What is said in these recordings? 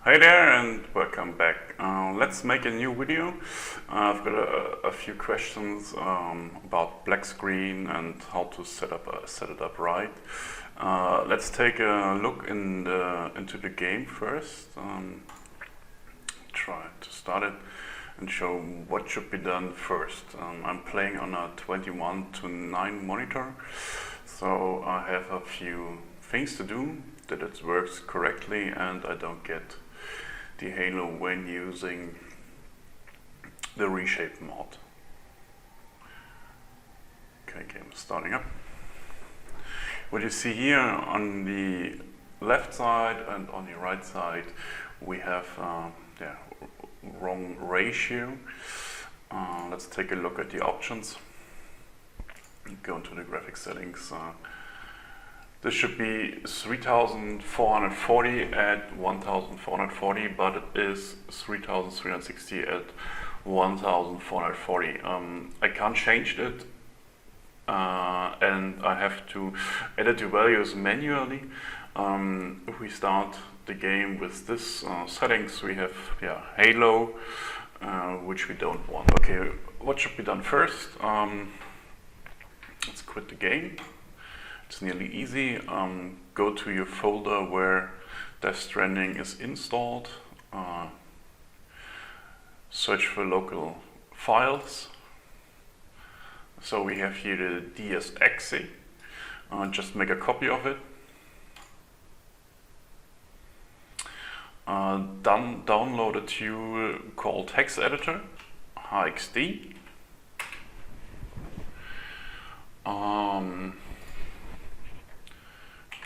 Hi there and welcome back. Let's make a new video. I've got a few questions about black screen and how to set it up right. Let's take a look into the game first. Try to start it and show what should be done first. I'm playing on a 21:9 monitor, so I have a few things to do, that it works correctly and I don't get the halo when using the reshape mod. Okay, game is starting up. What you see here on the left side and on the right side, we have wrong ratio. Let's take a look at the options. Go into the graphic settings. This should be 3440 at 1440, but it is 3360 at 1440. I can't change it, and I have to edit the values manually. If we start the game with this settings, we have halo, which we don't want. Okay, what should be done first? Let's quit the game. It's nearly easy. Go to your folder where Death Stranding is installed. Search for local files. So we have here the DLSS. Just make a copy of it. Download a tool called Hex Editor, HXD.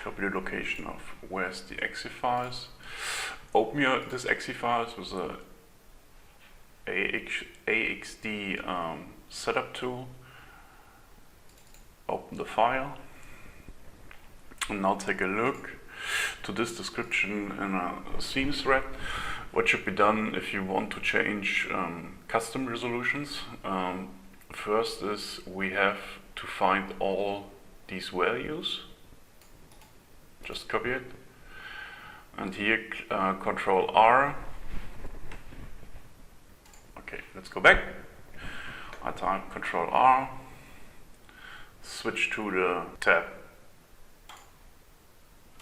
Copy the location of where's the exe files. Open this exe files with a AXD setup tool. Open the file. And now take a look to this description in a theme thread. What should be done if you want to change custom resolutions? First is we have to find all these values. Just copy it, and here Control R. Okay, let's go back. I type Control R, switch to the tab,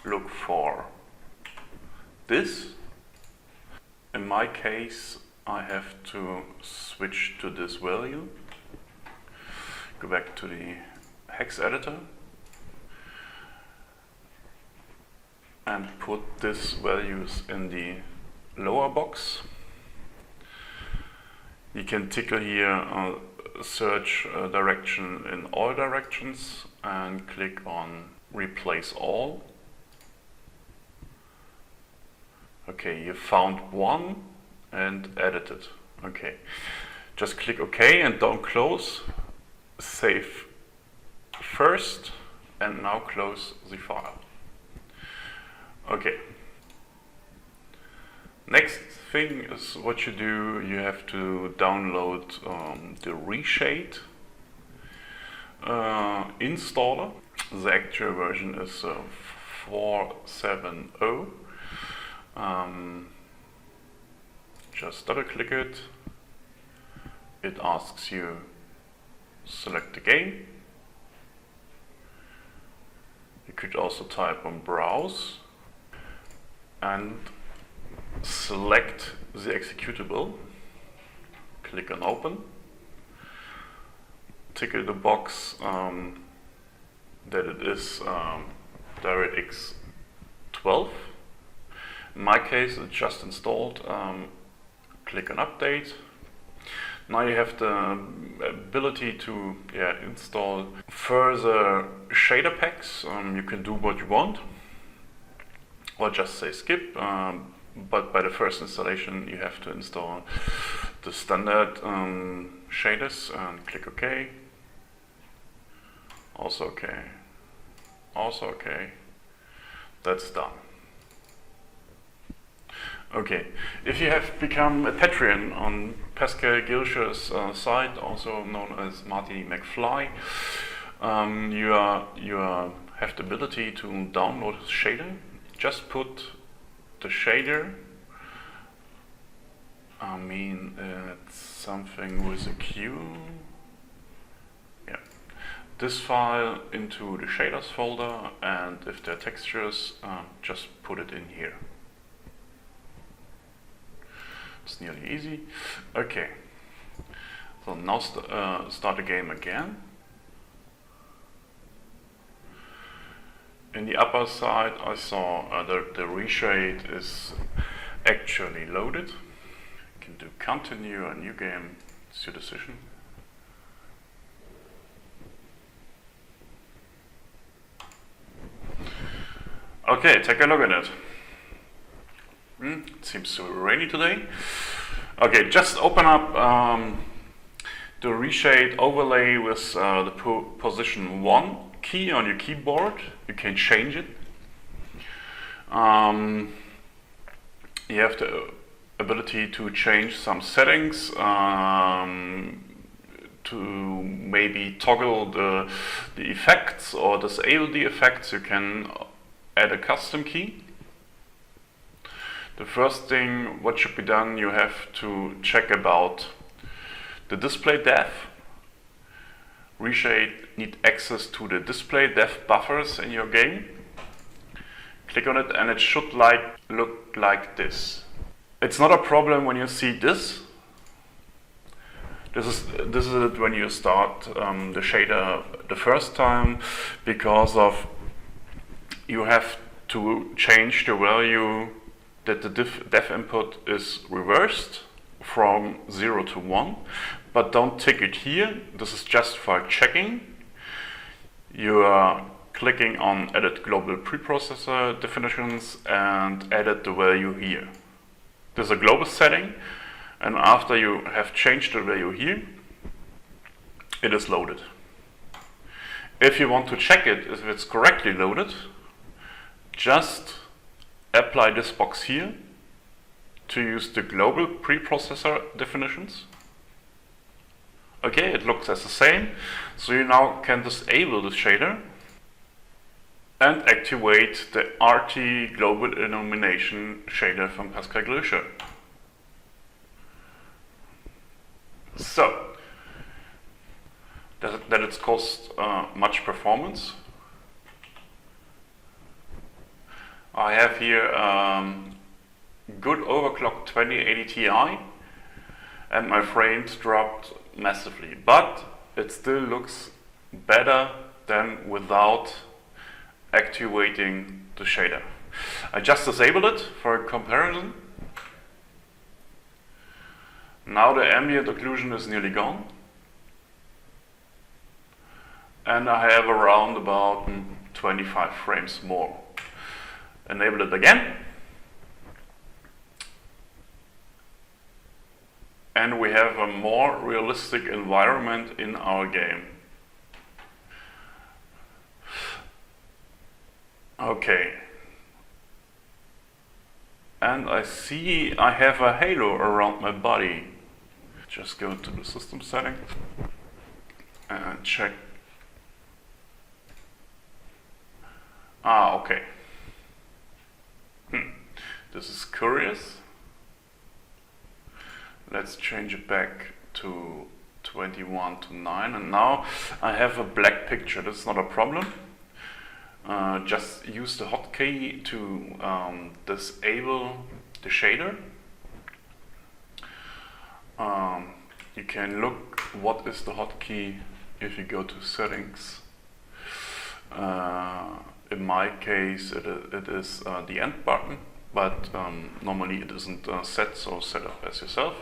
look for this. In my case, I have to switch to this value. Go back to the hex editor and put these values in the lower box. You can tickle here search direction in all directions and click on replace all. Okay, you found one and edit it. Okay, just click OK and don't close. Save first and now close the file. Okay. Next thing is what you do. You have to download the Reshade installer. The actual version is 4.7.0. Just double click it. It asks you select the game. You could also type on browse and select the executable. Click on open. Tick the box that it is DirectX 12. In my case, it's just installed. Click on update. Now you have the ability to install further shader packs. You can do what you want, or just say skip. But by the first installation, you have to install the standard shaders and click OK. Also OK. Also OK. That's done. Okay, if you have become a Patreon on Pascal Gilcher's site, also known as Marty McFly, you have the ability to download his shader. Just put the shader I mean, it's something with a Q. Yeah. This file into the shaders folder, and if there are textures, just put it in here. It's nearly easy. Okay. So now start the game again. In the upper side, I saw the reshade is actually loaded. You can do continue, a new game, it's your decision. Okay, take a look at it. It seems to be rainy today. Okay, just open up the reshade overlay with the position 1 key on your keyboard. You can change it. You have the ability to change some settings, to maybe toggle the effects or disable the effects. You can add a custom key. The first thing what should be done, you have to check about the display depth. Reshade need access to the display depth buffers in your game. Click on it and it should look like this. It's not a problem when you see this. This is it when you start the shader the first time, because of you have to change the value that the depth input is reversed from 0 to 1, but don't tick it here. This is just for checking. You are clicking on Edit Global Preprocessor Definitions and edit the value here. This is a global setting, and after you have changed the value here, it is loaded. If you want to check it if it's correctly loaded, just apply this box here to use the global preprocessor definitions. Okay, it looks as the same, so you now can disable the shader and activate the RT global illumination shader from Pascal Glöscher. So, that it's cost much performance. I have here good overclock 2080 Ti, and my frames dropped massively, but it still looks better than without activating the shader. I just disabled it for a comparison. Now the ambient occlusion is nearly gone, and I have around about 25 frames more. Enable it again, and we have a more realistic environment in our game. Okay, and I see I have a halo around my body. Just go to the system setting and check. Okay. This is curious. Let's change it back to 21 to 9, and now I have a black picture. That's not a problem. Just use the hotkey to disable the shader. You can look what is the hotkey if you go to settings. In my case, it is the end button, but normally it isn't set, so set up as yourself.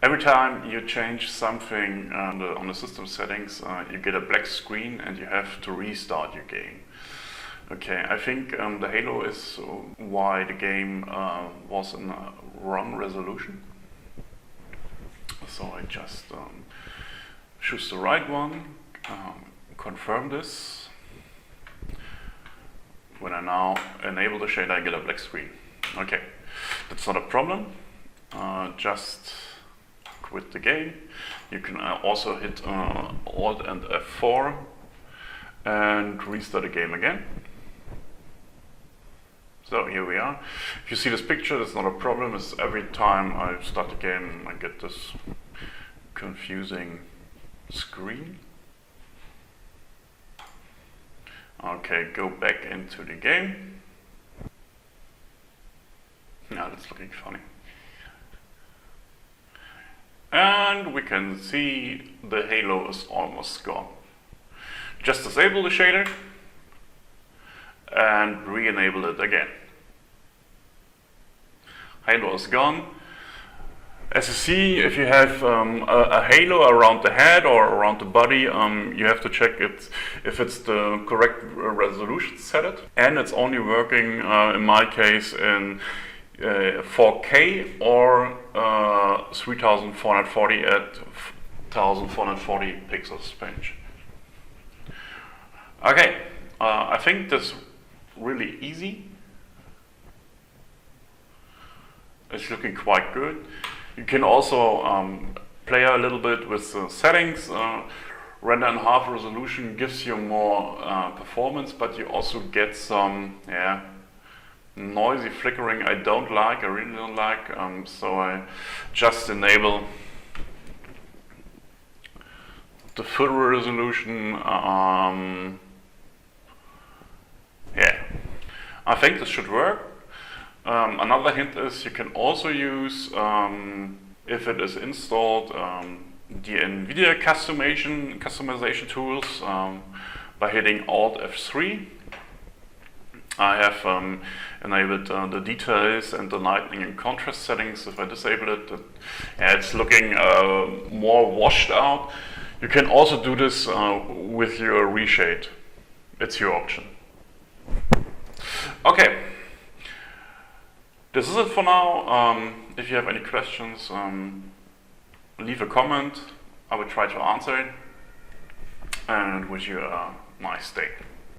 Every time you change something on the system settings, you get a black screen and you have to restart your game. Okay, I think the halo is why the game was in a wrong resolution. So I just choose the right one, confirm this. When I now enable the shader, I get a black screen. Okay, that's not a problem. Just quit the game. You can also hit Alt and F4 and restart the game again. So here we are. If you see this picture, that's not a problem. It's every time I start the game, I get this confusing screen. Okay, go back into the game. Now that's looking funny. And we can see the halo is almost gone. Just disable the shader and re-enable it again. Halo is gone. As you see, if you have a halo around the head or around the body, you have to check it if it's the correct resolution set. And it's only working, in my case, in 4K or 3440 at 1440 pixels range. Okay, I think that's really easy. It's looking quite good. You can also play a little bit with the settings. Render in half resolution gives you more performance, but you also get some noisy flickering I don't like, I really don't like. So I just enable the full resolution. I think this should work. Another hint is you can also use, if it is installed, the NVIDIA customization tools by hitting Alt F3. I have enabled the details and the lighting and contrast settings. If I disable it, it's looking more washed out. You can also do this with your reshade. It's your option. Okay. This is it for now. If you have any questions, leave a comment. I will try to answer it, and wish you a nice day.